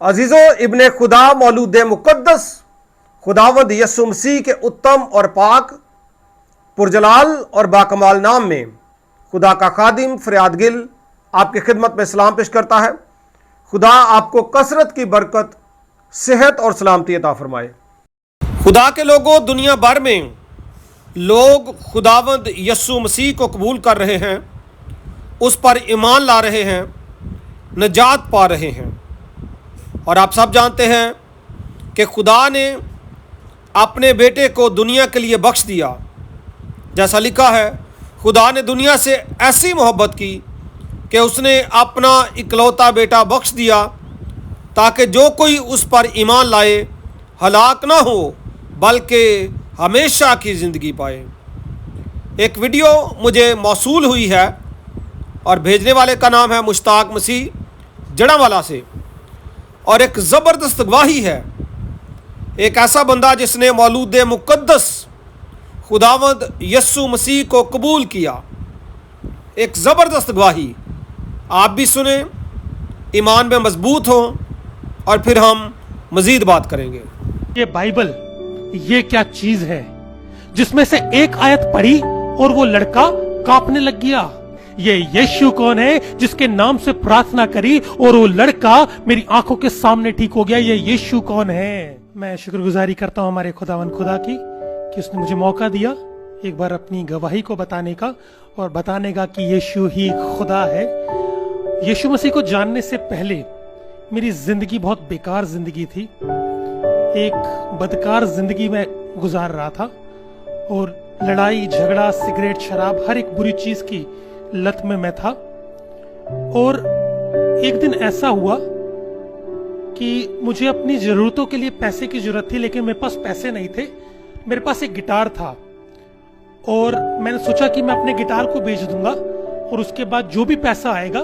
अजीजों, इब्ने खुदा मौलूद मुक़द्दस खुदावंद यसु मसीह के उत्तम और पाक पुरजलाल और बाकमाल नाम में खुदा का खादिम फरियाद गिल आपकी खिदमत में सलाम पेश करता है। खुदा आपको कसरत की बरकत, सेहत और सलामती अता फरमाए। खुदा के लोगों, दुनिया भर में लोग खुदावंद यसु मसीह को कबूल कर रहे हैं, उस पर ईमान ला रहे हैं, निजात पा रहे हैं। और आप सब जानते हैं कि खुदा ने अपने बेटे को दुनिया के लिए बख्श दिया। जैसा लिखा है, खुदा ने दुनिया से ऐसी मोहब्बत की कि उसने अपना इकलौता बेटा बख्श दिया ताकि जो कोई उस पर ईमान लाए हलाक ना हो बल्कि हमेशा की ज़िंदगी पाए। एक वीडियो मुझे मौसूल हुई है और भेजने वाले का नाम है मुश्ताक मसीह जड़ावाला से, और एक ज़बरदस्त गवाही है। एक ऐसा बंदा जिसने मौलूद मुक़द्दस खुदावंद यसु मसीह को कबूल किया। एक ज़बरदस्त गवाही, आप भी सुने, ईमान में मजबूत हों और फिर हम मज़ीद बात करेंगे। ये बाइबल ये क्या चीज है जिसमें से एक आयत पढ़ी और वो लड़का कांपने लग गया। ये यीशु कौन है जिसके नाम से प्रार्थना करी और वो लड़का मेरी आंखों के सामने ठीक हो गया। ये यीशु कौन है? मैं शुक्रगुजारी करता हूँ हमारे खुदावन खुदा की कि उसने मुझे मौका दिया एक बार अपनी गवाही को बताने का और बताने का कि यीशु ही खुदा है। यीशु मसीह को जानने से पहले मेरी जिंदगी बहुत बेकार जिंदगी थी। एक बदकार जिंदगी में गुजार रहा था और लड़ाई झगड़ा, सिगरेट, शराब, हर एक बुरी चीज की लत में मैं था। और एक दिन ऐसा हुआ कि मुझे अपनी जरूरतों के लिए पैसे की जरूरत थी, लेकिन मेरे पास पैसे नहीं थे। मेरे पास एक गिटार था और मैंने सोचा कि मैं अपने गिटार को बेच दूंगा और उसके बाद जो भी पैसा आएगा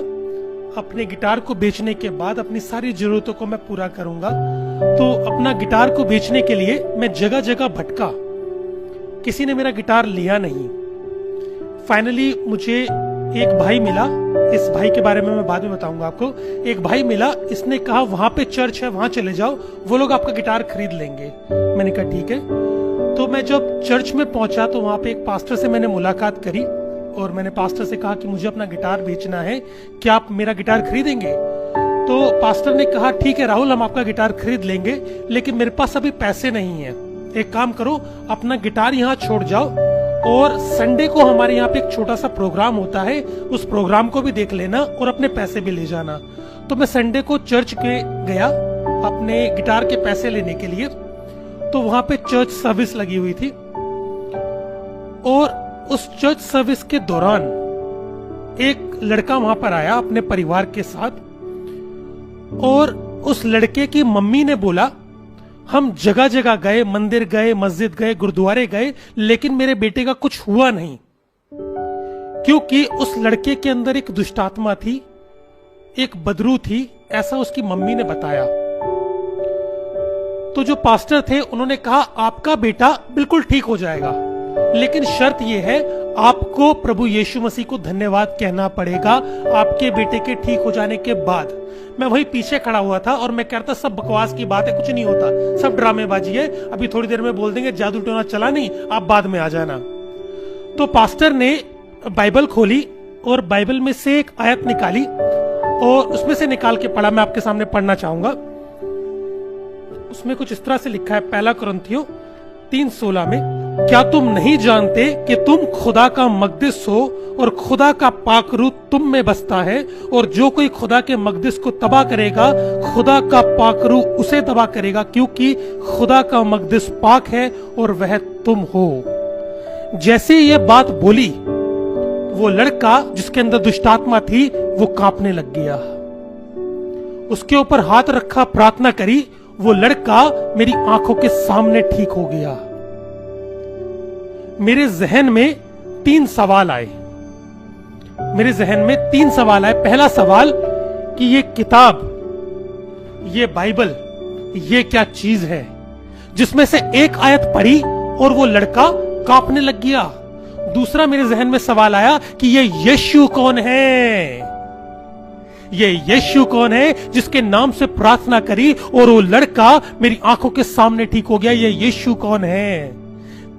अपने गिटार को बेचने के बाद अपनी सारी जरूरतों को मैं पूरा करूंगा। तो अपना गिटार को बेचने के लिए मैं जगह जगह भटका, किसी ने मेरा गिटार लिया नहीं। फाइनली मुझे एक भाई मिला, इस भाई के बारे में मैं बाद में बताऊंगा आपको। एक भाई मिला, इसने कहा वहां पे चर्च है, वहां चले जाओ, वो लोग आपका गिटार खरीद लेंगे। मैंने कहा ठीक है। तो मैं जब चर्च में पहुंचा तो वहां पे एक पास्टर से मैंने मुलाकात करी और मैंने पास्टर से कहा कि मुझे अपना गिटार बेचना है, क्या आप मेरा गिटार खरीदेंगे? तो पास्टर ने कहा ठीक है राहुल, हम आपका गिटार खरीद लेंगे, लेकिन मेरे पास अभी पैसे नहीं है। एक काम करो, अपना गिटार यहाँ छोड़ जाओ और संडे को हमारे यहाँ पे एक छोटा सा प्रोग्राम होता है, उस प्रोग्राम को भी देख लेना और अपने पैसे भी ले जाना। तो मैं संडे को चर्च के गया अपने गिटार के पैसे लेने के लिए। तो वहां पे चर्च सर्विस लगी हुई थी और उस चर्च सर्विस के दौरान एक लड़का वहां पर आया अपने परिवार के साथ और उस लड़के की मम्मी ने बोला हम जगह जगह गए, मंदिर गए, मस्जिद गए, गुरुद्वारे गए, लेकिन मेरे बेटे का कुछ हुआ नहीं, क्योंकि उस लड़के के अंदर एक दुष्टात्मा थी, एक बदरू थी, ऐसा उसकी मम्मी ने बताया। तो जो पास्टर थे उन्होंने कहा आपका बेटा बिल्कुल ठीक हो जाएगा, लेकिन शर्त यह है आपको प्रभु यीशु मसीह को धन्यवाद कहना पड़ेगा आपके बेटे के ठीक हो जाने के बाद। मैं वही पीछे खड़ा हुआ था और मैं कहता सब बकवास की बात है, कुछ नहीं होता, सब ड्रामेबाजी है, अभी थोड़ी देर में बोल देंगे जादू टोना चला नहीं, आप बाद में आ जाना। तो पास्टर ने बाइबल खोली और बाइबल में से एक आयत निकाली और उसमें से निकाल के पढ़ा। मैं आपके सामने पढ़ना चाहूंगा। उसमें कुछ इस तरह से लिखा है, पहला कुरिन्थियों 3:16 में, क्या तुम नहीं जानते कि तुम खुदा का मकदस हो और खुदा का पाक रूह तुम में बसता है, और जो कोई खुदा के मकदस को तबाह करेगा खुदा का पाक रूह उसे तबाह करेगा, क्योंकि खुदा का मकदस पाक है और वह तुम हो। जैसे ये बात बोली वो लड़का जिसके अंदर दुष्टात्मा थी वो कांपने लग गया। उसके ऊपर हाथ रखा, प्रार्थना करी, वो लड़का मेरी आंखों के सामने ठीक हो गया। मेरे जहन में 3 सवाल आए। पहला सवाल कि ये किताब, ये बाइबल, ये क्या चीज है जिसमें से एक आयत पढ़ी और वो लड़का कांपने लग गया। दूसरा मेरे जहन में सवाल आया कि ये यीशु कौन है? ये यीशु कौन है जिसके नाम से प्रार्थना करी और वो लड़का मेरी आंखों के सामने ठीक हो गया? ये यीशु कौन है?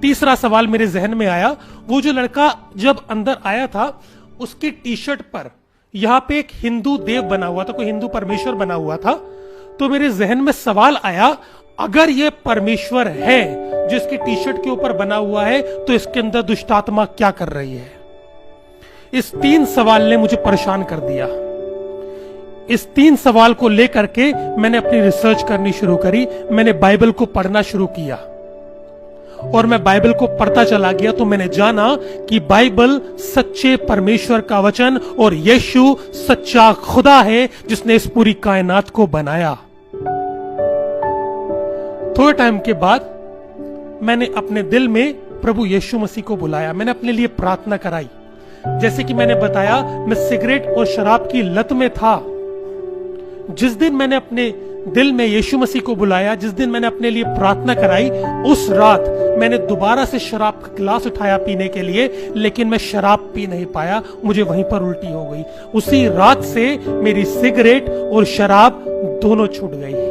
तीसरा सवाल मेरे जहन में आया, वो जो लड़का जब अंदर आया था उसकी टी शर्ट पर यहां पे एक हिंदू देव बना हुआ था, कोई हिंदू परमेश्वर बना हुआ था। तो मेरे जहन में सवाल आया, अगर ये परमेश्वर है जो इसकी टी शर्ट के ऊपर बना हुआ है, तो इसके अंदर दुष्ट आत्मा क्या कर रही है? इस 3 सवाल ने मुझे परेशान कर दिया। इस 3 सवाल को लेकर के मैंने अपनी रिसर्च करनी शुरू करी, मैंने बाइबल को पढ़ना शुरू किया और मैं बाइबल को पढ़ता चला गया तो मैंने जाना कि बाइबल सच्चे परमेश्वर का वचन और यीशु सच्चा खुदा है जिसने इस पूरी कायनात को बनाया। थोड़े टाइम के बाद मैंने अपने दिल में प्रभु यीशु मसीह को बुलाया, मैंने अपने लिए प्रार्थना कराई। जैसे कि मैंने बताया, मैं सिगरेट और शराब की लत में था। जिस दिन मैंने अपने दिल में यीशु मसीह को बुलाया, जिस दिन मैंने अपने लिए प्रार्थना कराई, उस रात मैंने दोबारा से शराब का गिलास उठाया पीने के लिए, लेकिन मैं शराब पी नहीं पाया, मुझे वहीं पर उल्टी हो गई। उसी रात से मेरी सिगरेट और शराब दोनों छूट गई।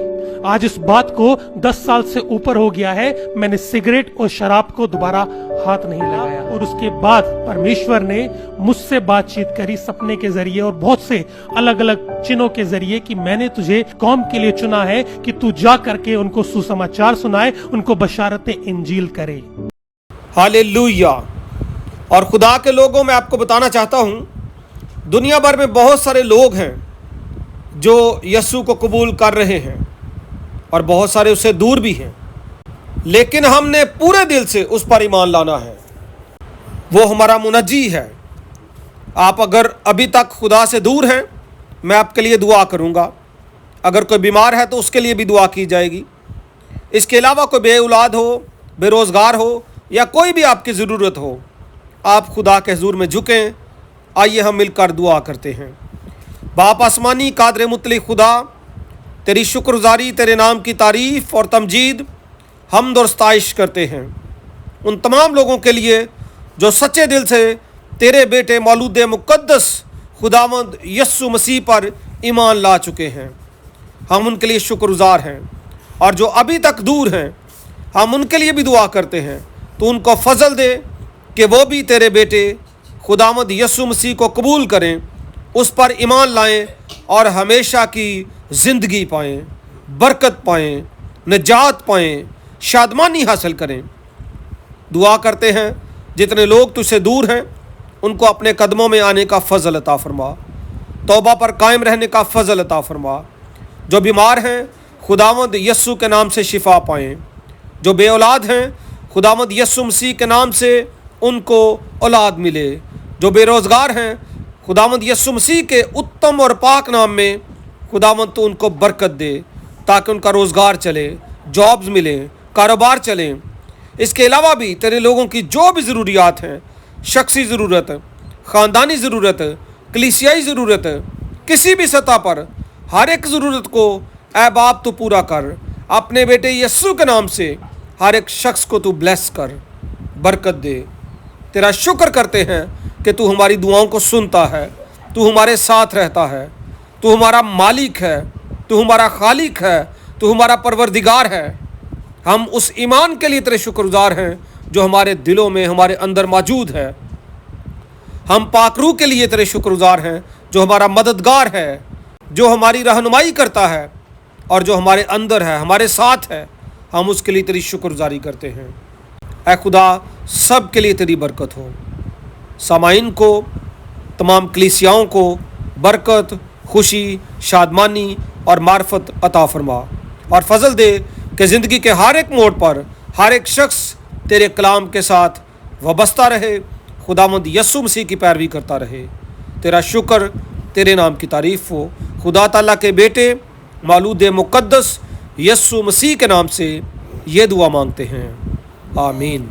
आज इस बात को 10 साल से ऊपर हो गया है, मैंने सिगरेट और शराब को दोबारा हाथ नहीं लगाया। और उसके बाद परमेश्वर ने मुझसे बातचीत करी सपने के जरिए और बहुत से अलग अलग चिन्हों के जरिए कि मैंने तुझे कौम के लिए चुना है कि तू जा करके उनको सुसमाचार सुनाए, उनको बशारत इंजील करे। हालेलुया। और खुदा के लोगों, मैं आपको बताना चाहता हूं, दुनिया भर में बहुत सारे लोग हैं जो यीशु को कबूल कर रहे हैं और बहुत सारे उससे दूर भी हैं, लेकिन हमने पूरे दिल से उस पर ईमान लाना है। वो हमारा मुनज्जी है। आप अगर अभी तक खुदा से दूर हैं, मैं आपके लिए दुआ करूंगा। अगर कोई बीमार है तो उसके लिए भी दुआ की जाएगी। इसके अलावा कोई बे औलाद हो, बेरोज़गार हो या कोई भी आपकी ज़रूरत हो, आप खुदा के हुजूर में झुकें। आइए हम मिलकर दुआ करते हैं। बाप आसमानी कादर मुतलक खुदा, तेरी शुक्रगुजारी, तेरे नाम की तारीफ़ और तमजीद, हम्द और सताइश करते हैं उन तमाम लोगों के लिए जो सच्चे दिल से तेरे बेटे मौलूद मुक़द्दस खुदावंद यीशु मसीह पर ईमान ला चुके हैं। हम उनके लिए शुक्रगुजार हैं, और जो अभी तक दूर हैं, हम उनके लिए भी दुआ करते हैं। तो उनको फजल दे कि वो भी तेरे बेटे खुदावंद यीशु मसीह को कबूल करें, उस पर ईमान लाएं और हमेशा की ज़िंदगी पाएं, बरकत पाएं, निजात पाएं, शादमानी हासिल करें। दुआ करते हैं जितने लोग तुझसे दूर हैं, उनको अपने कदमों में आने का फ़ज़ल अता फरमा, तौबा पर कायम रहने का फ़ज़ल अता फरमा। जो बीमार हैं, खुदावंद यीशु के नाम से शिफा पाएं। जो बे औलाद हैं, खुदावंद यीशु मसीह के नाम से उनको औलाद मिले। जो बेरोज़गार हैं, खुदावंद यीशु मसीह के उत्तम और पाक नाम में खुदावंद तो उनको बरकत दे, ताकि उनका रोज़गार चले, जॉब्स मिले, कारोबार चलें। इसके अलावा भी तेरे लोगों की जो भी ज़रूरियात हैं, शख्सी ज़रूरत, ख़ानदानी ज़रूरत, कलीसियाई ज़रूरत, किसी भी सतह पर हर एक ज़रूरत को ऐ बाप तो पूरा कर। अपने बेटे यीशु के नाम से हर एक शख्स को तू ब्लेस कर, बरकत दे। तेरा शुक्र करते हैं कि तू हमारी दुआओं को सुनता है, तू हमारे साथ रहता है, तू हमारा मालिक है, तू हमारा खालिक है, तू हमारा परवरदिगार है। हम उस ईमान के लिए तेरे शुक्रगुजार हैं जो हमारे दिलों में, हमारे अंदर मौजूद है। हम पाकरू के लिए तेरे शुक्रगुजार हैं जो हमारा मददगार है, जो हमारी रहनुमाई करता है और जो हमारे अंदर है, हमारे साथ है। हम उसके लिए तेरी शुक्रगुजारी करते हैं। ऐ खुदा, सब के लिए तेरी बरकत हो। सामाइन को, तमाम कलीसियाओं को बरकत, खुशी, शादमानी और मार्फत अता फरमा, और फजल दे कि ज़िंदगी के हर एक मोड़ पर हर एक शख्स तेरे कलाम के साथ वाबस्ता रहे, खुदावंद यीशु मसीह की पैरवी करता रहे। तेरा शुक्र, तेरे नाम की तारीफ़ हो। खुदा ताला के बेटे मौलूद मुक़द्दस यीशु मसीह के नाम से ये दुआ मांगते हैं, आमीन।